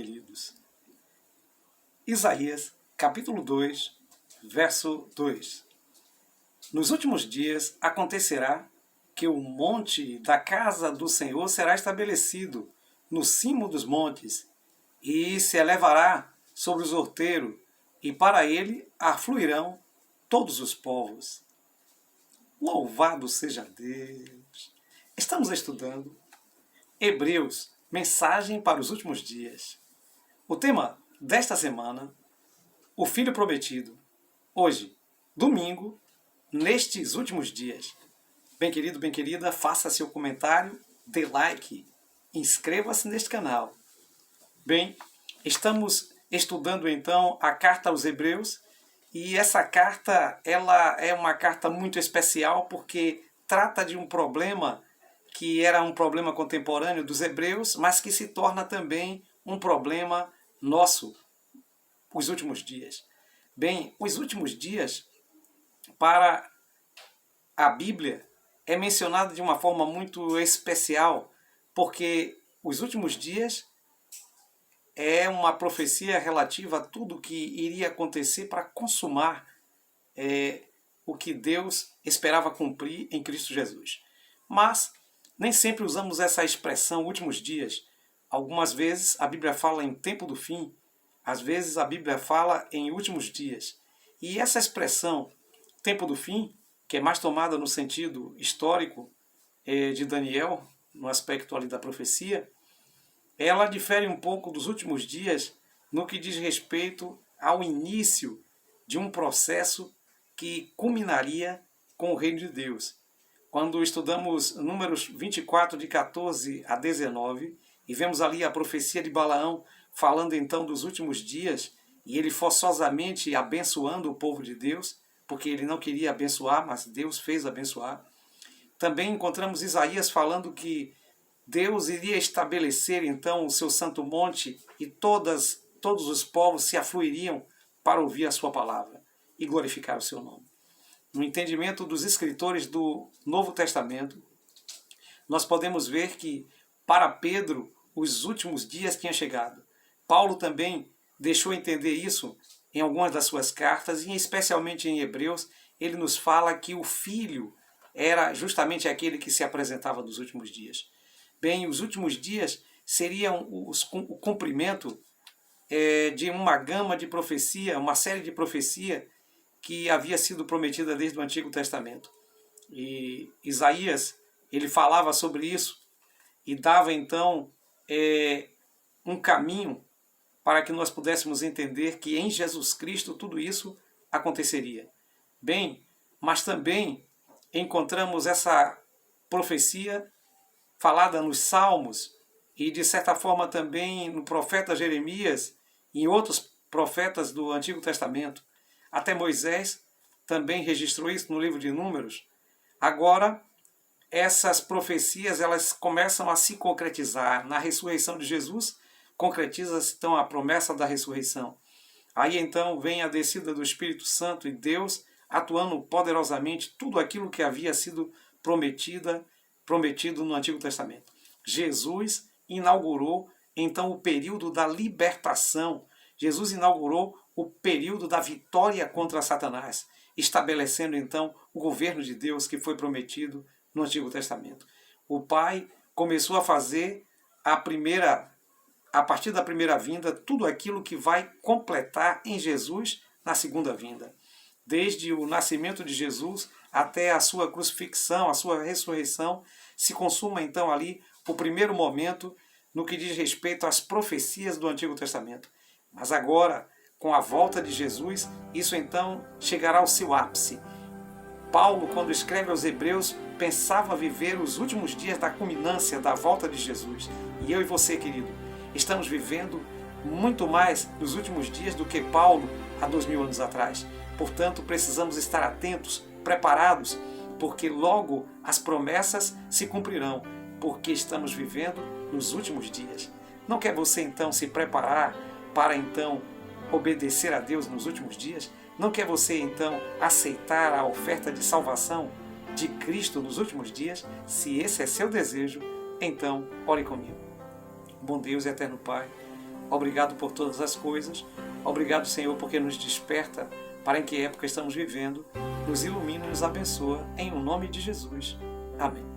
queridos. Isaías, capítulo 2, verso 2. Nos últimos dias acontecerá que o monte da casa do Senhor será estabelecido no cimo dos montes, e se elevará sobre os outeiros, e para ele afluirão todos os povos. Louvado seja Deus! Estamos estudando Hebreus, mensagem para os últimos dias. O tema desta semana, o Filho Prometido. Hoje, domingo, nestes últimos dias. Bem querido, bem querida, faça seu comentário, dê like, inscreva-se neste canal. Bem, estamos estudando então a carta aos Hebreus, e essa carta ela é uma carta muito especial porque trata de um problema que era um problema contemporâneo dos hebreus, mas que se torna também um problema nosso, os últimos dias. Bem, os últimos dias, para a Bíblia, é mencionado de uma forma muito especial, porque os últimos dias é uma profecia relativa a tudo que iria acontecer para consumar o que Deus esperava cumprir em Cristo Jesus. Mas nem sempre usamos essa expressão últimos dias. Algumas vezes a Bíblia fala em tempo do fim, às vezes a Bíblia fala em últimos dias. E essa expressão, tempo do fim, que é mais tomada no sentido histórico de Daniel, no aspecto ali da profecia, ela difere um pouco dos últimos dias no que diz respeito ao início de um processo que culminaria com o reino de Deus. Quando estudamos Números 24, de 14 a 19, e vemos ali a profecia de Balaão falando então dos últimos dias, e ele forçosamente abençoando o povo de Deus, porque ele não queria abençoar, mas Deus fez abençoar. Também encontramos Isaías falando que Deus iria estabelecer então o seu santo monte e todos os povos se afluiriam para ouvir a sua palavra e glorificar o seu nome. No entendimento dos escritores do Novo Testamento, nós podemos ver que para Pedro os últimos dias tinham chegado. Paulo também deixou entender isso em algumas das suas cartas, e especialmente em Hebreus, ele nos fala que o Filho era justamente aquele que se apresentava dos últimos dias. Bem, os últimos dias seriam o cumprimento de uma gama de profecia, uma série de profecia que havia sido prometida desde o Antigo Testamento. E Isaías, ele falava sobre isso e dava então um caminho para que nós pudéssemos entender que em Jesus Cristo tudo isso aconteceria. Bem, mas também encontramos essa profecia falada nos Salmos e, de certa forma, também no profeta Jeremias e em outros profetas do Antigo Testamento. Até Moisés também registrou isso no livro de Números. Agora, essas profecias elas começam a se concretizar. Na ressurreição de Jesus, concretiza-se então a promessa da ressurreição. Aí então vem a descida do Espírito Santo e Deus atuando poderosamente tudo aquilo que havia sido prometido no Antigo Testamento. Jesus inaugurou então o período da libertação. Jesus inaugurou o período da vitória contra Satanás, estabelecendo então o governo de Deus que foi prometido no Antigo Testamento. O Pai começou a fazer a partir da primeira vinda, tudo aquilo que vai completar em Jesus na segunda vinda. Desde o nascimento de Jesus até a sua crucifixão, a sua ressurreição, se consuma então ali o primeiro momento no que diz respeito às profecias do Antigo Testamento. Mas agora, com a volta de Jesus, isso então chegará ao seu ápice. Paulo, quando escreve aos Hebreus, pensava viver os últimos dias da culminância da volta de Jesus. E eu e você, querido, estamos vivendo muito mais nos últimos dias do que Paulo há 2000 anos atrás. Portanto, precisamos estar atentos, preparados, porque logo as promessas se cumprirão, porque estamos vivendo nos últimos dias. Não quer você então se preparar para então obedecer a Deus nos últimos dias? Não quer você então aceitar a oferta de salvação de Cristo nos últimos dias? Se esse é seu desejo, então ore comigo. Bom Deus e eterno Pai, Obrigado por todas as coisas. Obrigado, Senhor, porque nos desperta para em que época estamos vivendo. Nos ilumina e nos abençoa. Em o nome de Jesus. Amém.